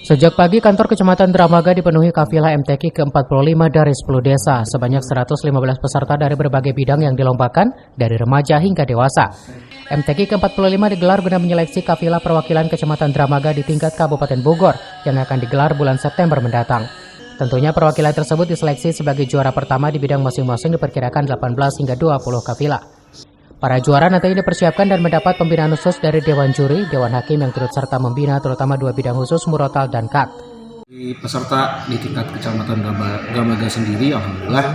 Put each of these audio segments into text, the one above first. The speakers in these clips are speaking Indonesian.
Sejak pagi, kantor Kecamatan Dramaga dipenuhi kafilah MTQ ke-45 dari 10 desa. Sebanyak 115 peserta dari berbagai bidang yang dilombakan, dari remaja hingga dewasa. MTQ ke-45 digelar guna menyeleksi kafilah perwakilan Kecamatan Dramaga di tingkat Kabupaten Bogor yang akan digelar bulan September mendatang. Tentunya perwakilan tersebut diseleksi sebagai juara pertama di bidang masing-masing diperkirakan 18 hingga 20 kafilah. Para juara nanti dipersiapkan dan mendapat pembinaan khusus dari Dewan Juri, Dewan Hakim yang turut serta membina terutama dua bidang khusus murotal dan kat. Peserta di tingkat Kecamatan Dramaga sendiri, alhamdulillah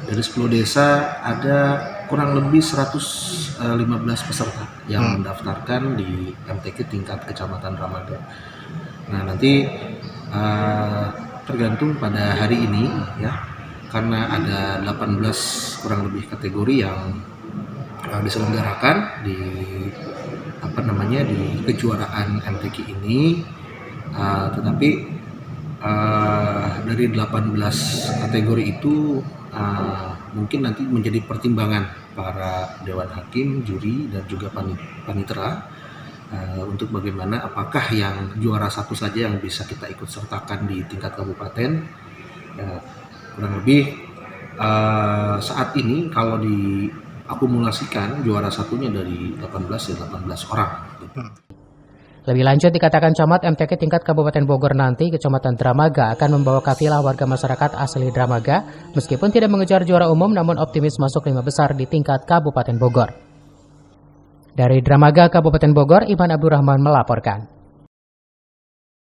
dari 10 desa ada kurang lebih 115 peserta yang mendaftarkan di MTQ tingkat Kecamatan Dramaga. Nah, nanti tergantung pada hari ini ya, karena ada 18 kurang lebih kategori yang diselenggarakan di di kejuaraan MTQ ini, tetapi dari 18 kategori itu mungkin nanti menjadi pertimbangan para Dewan Hakim, juri dan juga panitera untuk bagaimana apakah yang juara satu saja yang bisa kita ikut sertakan di tingkat kabupaten. Kurang lebih saat ini kalau diakumulasikan juara satunya dari 18 orang. Lebih lanjut dikatakan Camat MTQ tingkat Kabupaten Bogor nanti Kecamatan Dramaga akan membawa kafilah warga masyarakat asli Dramaga meskipun tidak mengejar juara umum namun optimis masuk 5 besar di tingkat Kabupaten Bogor. Dari Dramaga, Kabupaten Bogor, Iman Abdurrahman melaporkan.